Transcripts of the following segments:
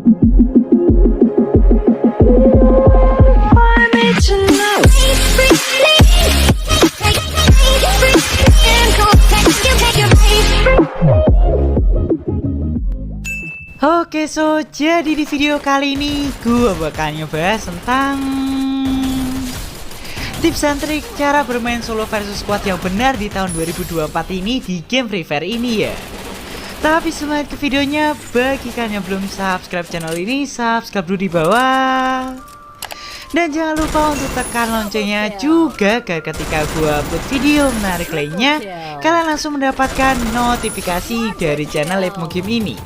Oke, jadi di video kali ini gue bakal ngebahas tentang tips dan trik cara bermain solo versus squad yang benar di tahun 2024 ini di game Free Fire ini ya. Tapi sebelum ke videonya, bagi kalian yang belum subscribe channel ini, subscribe dulu di bawah. Dan jangan lupa untuk tekan loncengnya juga, agar ketika gue upload video menarik lainnya, kalian langsung mendapatkan notifikasi dari channel Letmo Game ini.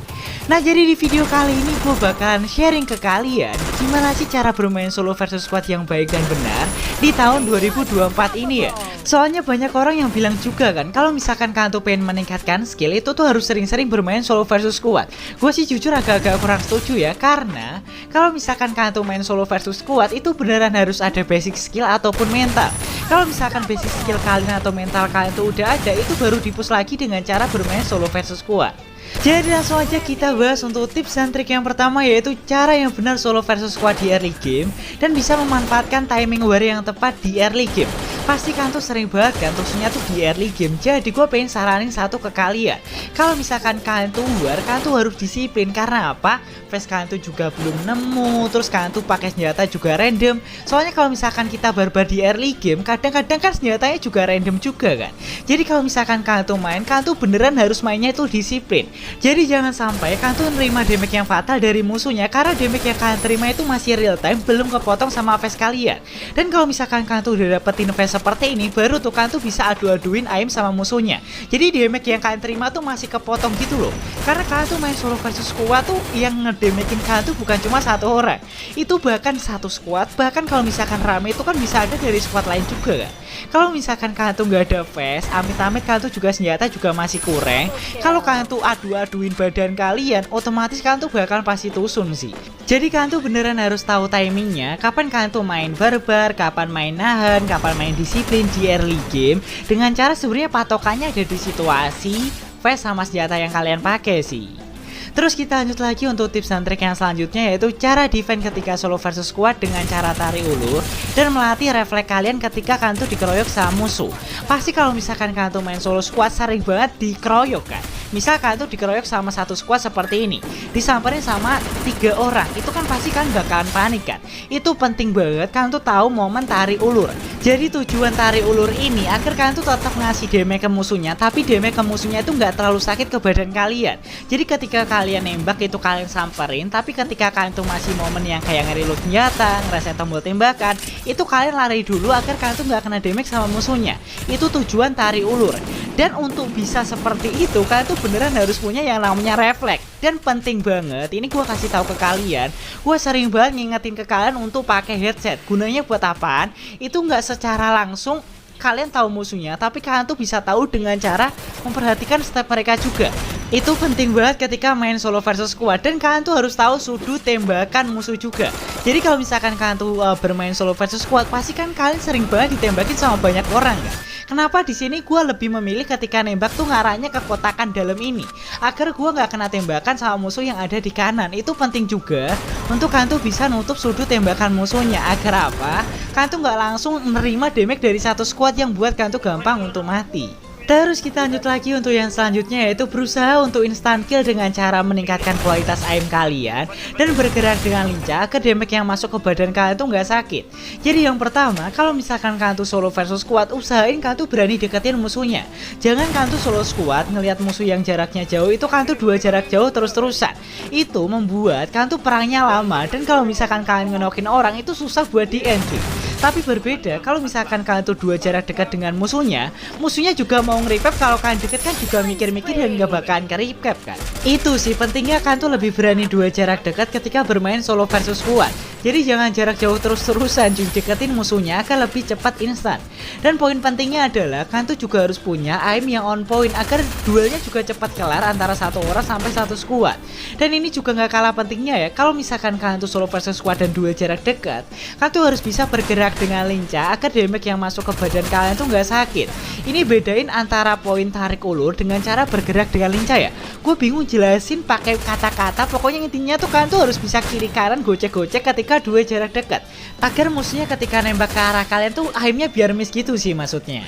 Nah, jadi di video kali ini gue bakalan sharing ke kalian gimana sih cara bermain solo versus squad yang baik dan benar di tahun 2024 ini ya. Soalnya banyak orang yang bilang juga kan, kalau misalkan kalian tuh pengen meningkatkan skill itu tuh harus sering-sering bermain solo versus squad. Gue sih jujur agak-agak kurang setuju ya, karena kalau misalkan kalian tuh main solo versus squad itu beneran harus ada basic skill ataupun mental. Kalau misalkan basic skill kalian atau mental kalian tuh udah ada, itu baru dipus lagi dengan cara bermain solo versus squad. Jadi langsung aja kita bahas untuk tips dan trik yang pertama, yaitu cara yang benar solo versus squad di early game dan bisa memanfaatkan timing war yang tepat di early game. Pasti kan tuh sering banget kan tusunya tuh di early game. Jadi gue pengen saranin satu ke kalian. Kalau misalkan kalian tuh war, kalian tuh harus disiplin. Karena apa? Face kalian tuh juga belum nemu, terus kalian tuh pakai senjata juga random. Soalnya kalau misalkan kita barbar di early game, kadang-kadang kan senjatanya juga random juga kan. Jadi kalau misalkan kalian tuh main, kalian tuh beneran harus mainnya itu disiplin. Jadi jangan sampai kalian tuh nerima damage yang fatal dari musuhnya, karena damage yang kalian terima itu masih real time, belum kepotong sama face kalian. Dan kalau misalkan kalian tuh udah dapetin face seperti ini, baru tuh kalian tuh bisa adu-aduin aim sama musuhnya. Jadi damage yang kalian terima tuh masih kepotong gitu loh. Karena kalian tuh main solo versus squad tuh yang ngedamagein kalian tuh bukan cuma satu orang, itu bahkan satu squad. Bahkan kalau misalkan rame itu kan bisa ada dari squad lain juga kan. Kalau misalkan kalian tuh nggak ada face, amit-amit kalian tuh juga senjata juga masih kurang. Kalau kalian tuh adu-aduin badan kalian, otomatis kalian tuh bakal pasti tusun sih. Jadi kalian tuh beneran harus tahu timingnya, kapan kalian tuh main barbar, kapan main nahan, kapan main disiplin di early game. Dengan cara sebenarnya patokannya ada di situasi, face sama senjata yang kalian pakai sih. Terus kita lanjut lagi untuk tips dan trik yang selanjutnya, yaitu cara defense ketika solo versus squad dengan cara tarik ulur dan melatih refleks kalian ketika kalian tuh dikeroyok sama musuh. Pasti kalau misalkan kalian tuh main solo squad sering banget dikeroyok kan. Misal kalian tuh dikeroyok sama satu squad seperti ini, disamperin sama 3 orang, itu kan pasti kan bakalan panik kan. Itu penting banget kalian tuh tahu momen tarik ulur. Jadi tujuan tarik ulur ini agar kalian tuh tetap ngasih damage ke musuhnya, tapi damage ke musuhnya itu nggak terlalu sakit ke badan kalian. Jadi ketika kalian nembak itu kalian samperin, tapi ketika kalian tuh masih momen yang kayak nge-reload senjata, ngerasain tombol tembakan, itu kalian lari dulu agar kalian tuh nggak kena damage sama musuhnya. Itu tujuan tarik ulur. Dan untuk bisa seperti itu, kalian tuh beneran harus punya yang namanya refleks. Dan penting banget, ini gue kasih tahu ke kalian, gue sering banget ngingetin ke kalian untuk pakai headset. Gunanya buat apaan? Itu nggak secara langsung kalian tahu musuhnya, tapi kalian tuh bisa tahu dengan cara memperhatikan step mereka juga. Itu penting banget ketika main solo versus squad, dan kalian tuh harus tahu sudut tembakan musuh juga. Jadi kalau misalkan kalian tuh bermain solo versus squad, pasti kan kalian sering banget ditembakin sama banyak orang kan. Kenapa di sini gue lebih memilih ketika nembak tuh ngarahnya ke kotakan dalam ini, agar gue nggak kena tembakan sama musuh yang ada di kanan. Itu penting juga untuk kalian tuh bisa nutup sudut tembakan musuhnya, agar apa? Kalian tuh nggak langsung menerima damage dari satu squad yang buat kalian tuh gampang untuk mati. Terus kita lanjut lagi untuk yang selanjutnya, yaitu berusaha untuk instant kill dengan cara meningkatkan kualitas aim kalian dan bergerak dengan lincah agar damage yang masuk ke badan kalian tuh nggak sakit. Jadi yang pertama, kalau misalkan kalian tuh solo versus squad, usahain kalian tuh berani deketin musuhnya. Jangan kalian tuh solo squad ngelihat musuh yang jaraknya jauh, itu kalian tuh 2 jarak jauh terus-terusan. Itu membuat kalian tuh perangnya lama, dan kalau misalkan kalian ngenokin orang itu susah buat di end. Tapi berbeda kalau misalkan kalian tuh 2 jarak dekat dengan musuhnya, musuhnya juga mau nge-revive. Kalau kalian deket kan juga mikir-mikir dan gak bakalan ke-revive kan. Itu sih pentingnya kalian tuh lebih berani 2 jarak dekat ketika bermain solo versus squad. Jadi jangan jarak jauh terus-terusan, deketin musuhnya agar lebih cepat instan. Dan poin pentingnya adalah kalian tuh juga harus punya aim yang on point agar duelnya juga cepat kelar antara satu orang sampai satu squad. Dan ini juga gak kalah pentingnya ya, kalau misalkan kalian tuh solo versus squad dan 2 jarak dekat, kalian tuh harus bisa bergerak bergerak dengan lincah agar damage yang masuk ke badan kalian tuh nggak sakit. Ini bedain antara poin tarik ulur dengan cara bergerak dengan lincah ya. Gue bingung jelasin pakai kata-kata, pokoknya intinya tuh kalian tuh harus bisa kiri kanan gocek-gocek ketika dua jarak dekat, agar musuhnya ketika nembak ke arah kalian tuh aimnya biar miss gitu sih maksudnya.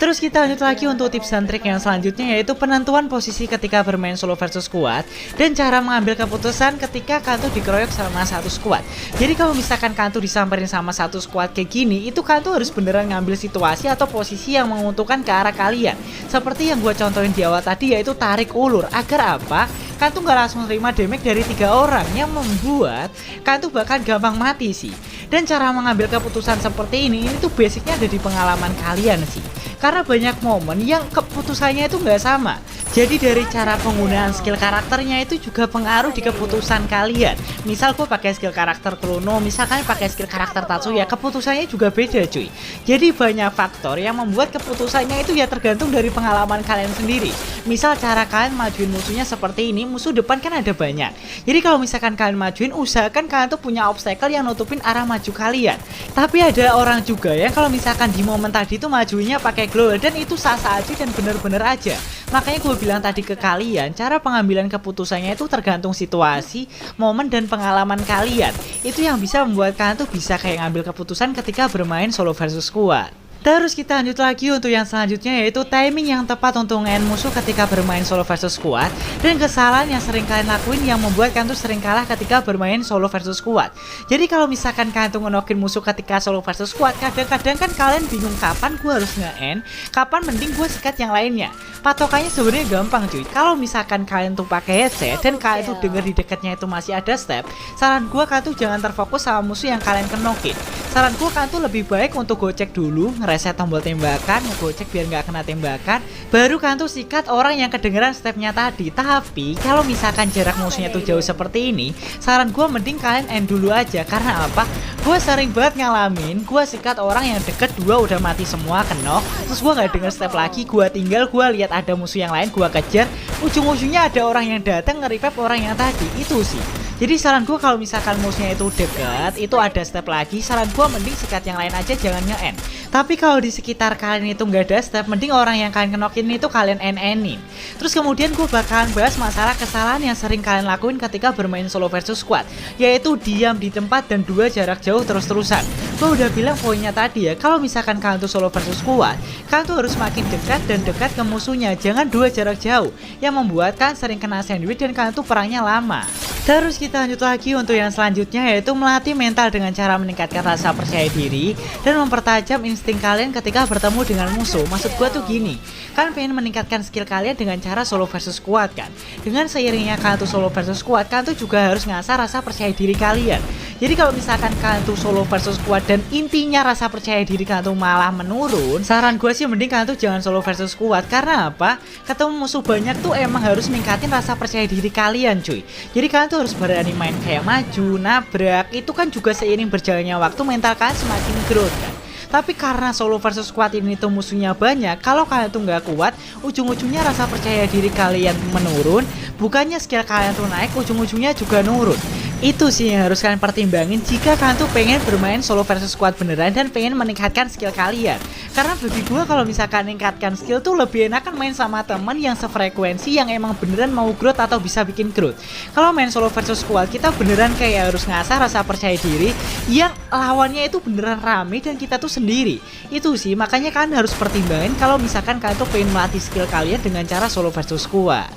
Terus kita lanjut lagi untuk tips dan trik yang selanjutnya, yaitu penentuan posisi ketika bermain solo versus squad dan cara mengambil keputusan ketika kalian tuh dikeroyok sama satu squad. Jadi kalau misalkan kalian tuh disamperin sama satu squad kayak gini, itu kalian tuh harus beneran ngambil situasi atau posisi yang menguntungkan ke arah kalian. Seperti yang gue contohin di awal tadi, yaitu tarik ulur. Agar apa? Kalian tuh gak langsung terima damage dari 3 orang yang membuat kalian tuh bakal gampang mati sih. Dan cara mengambil keputusan seperti ini tuh basicnya ada di pengalaman kalian sih. Karena banyak momen yang keputusannya itu nggak sama. Jadi dari cara penggunaan skill karakternya itu juga pengaruh di keputusan kalian. Misal gue pakai skill karakter Chrono, misalkan pakai skill karakter Tatsuya, keputusannya juga beda cuy. Jadi banyak faktor yang membuat keputusannya itu ya tergantung dari pengalaman kalian sendiri. Misal cara kalian majuin musuhnya seperti ini, musuh depan kan ada banyak. Jadi kalau misalkan kalian majuin, usahakan kalian tuh punya obstacle yang nutupin arah maju kalian. Tapi ada orang juga ya kalau misalkan di momen tadi tuh majuinnya pakai glow, dan itu sah-sah aja dan bener-bener aja. Makanya gue bilang tadi ke kalian, cara pengambilan keputusannya itu tergantung situasi, momen, dan pengalaman kalian. Itu yang bisa membuat kalian tuh bisa kayak ngambil keputusan ketika bermain solo versus squad. Terus kita lanjut lagi untuk yang selanjutnya, yaitu timing yang tepat untuk nge-end musuh ketika bermain solo versus squad, dan kesalahan yang sering kalian lakuin yang membuat kalian tuh sering kalah ketika bermain solo versus squad. Jadi kalau misalkan kalian tuh ngenokin musuh ketika solo versus squad, kadang-kadang kan kalian bingung kapan gue harus nge-end, kapan mending gue sikat yang lainnya. Patokannya sebenarnya gampang cuy. Kalau misalkan kalian tuh pakai headset dan kalian tuh denger di dekatnya itu masih ada step, saran gue kalian tuh jangan terfokus sama musuh yang kalian kenokin. Saran gue kalian tuh lebih baik untuk gocek dulu, reset tombol tembakan, ngegocek biar nggak kena tembakan, baru kan tuh sikat orang yang kedengeran stepnya tadi. Tapi kalau misalkan jarak musuhnya tuh jauh seperti ini, saran gue mending kalian end dulu aja. Karena apa? Gue sering banget ngalamin, gue sikat orang yang deket, dua udah mati semua, kenok, terus gue nggak denger step lagi, gue tinggal, gue lihat ada musuh yang lain, gue kejar, ujung-ujungnya ada orang yang datang nge-revive orang yang tadi. Itu sih. Jadi saran gue kalau misalkan musuhnya itu dekat, itu ada step lagi, saran gue mending sikat yang lain aja, jangan nge-end. Tapi kalau di sekitar kalian itu nggak ada step, mending orang yang kalian kenokin itu kalian end-endin. Terus kemudian gue bakalan bahas masalah kesalahan yang sering kalian lakuin ketika bermain solo versus squad, yaitu diam di tempat dan dua jarak jauh terus-terusan. Gue udah bilang poinnya tadi ya, kalau misalkan kalian tuh solo versus squad, kalian tuh harus makin dekat dan dekat ke musuhnya, jangan dua jarak jauh, yang membuat kalian sering kena sandwich dan kalian tuh perangnya lama. Terus kita lanjut lagi untuk yang selanjutnya, yaitu melatih mental dengan cara meningkatkan rasa percaya diri dan mempertajam insting kalian ketika bertemu dengan musuh. Maksud gue tuh gini, kalian pengen meningkatkan skill kalian dengan cara solo versus squad kan. Dengan seiringnya kalian tuh solo versus squad, kalian tuh juga harus ngasah rasa percaya diri kalian. Jadi kalau misalkan kalian tuh solo versus squad dan intinya rasa percaya diri kalian tuh malah menurun, saran gue sih mending kalian tuh jangan solo versus squad. Karena apa? Ketemu musuh banyak tuh emang harus ningkatin rasa percaya diri kalian cuy. Jadi kalian tuh harus berani main kayak maju, nabrak, itu kan juga seiring berjalannya waktu mental kalian semakin growth kan. Tapi karena solo versus squad ini tuh musuhnya banyak, kalau kalian tuh nggak kuat, ujung-ujungnya rasa percaya diri kalian menurun, bukannya skill kalian tuh naik, ujung-ujungnya juga nurun. Itu sih yang harus kalian pertimbangin jika kalian tuh pengen bermain solo versus squad beneran dan pengen meningkatkan skill kalian. Karena bagi gue kalau misalkan meningkatkan skill tuh lebih enakan main sama temen yang sefrekuensi, yang emang beneran mau growth atau bisa bikin growth. Kalau main solo versus squad, kita beneran kayak harus ngasah rasa percaya diri yang lawannya itu beneran rame dan kita tuh sendiri. Itu sih, makanya kalian harus pertimbangin kalau misalkan kalian tuh pengen melatih skill kalian dengan cara solo versus squad.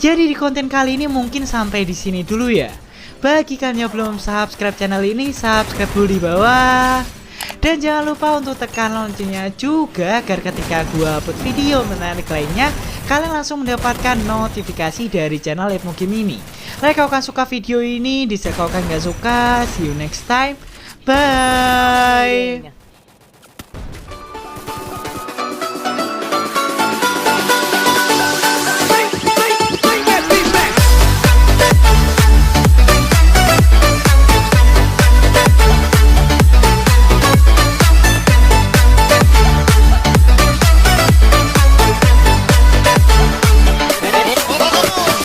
Jadi di konten kali ini mungkin sampai di sini dulu ya. Bagi kalian yang belum subscribe channel ini, subscribe dulu di bawah. Dan jangan lupa untuk tekan loncengnya juga agar ketika gua upload video menarik lainnya, kalian langsung mendapatkan notifikasi dari channel Lepmo Game ini. Like kalau kalian suka video ini, dislike kalau kalian gak suka. See you next time. Bye.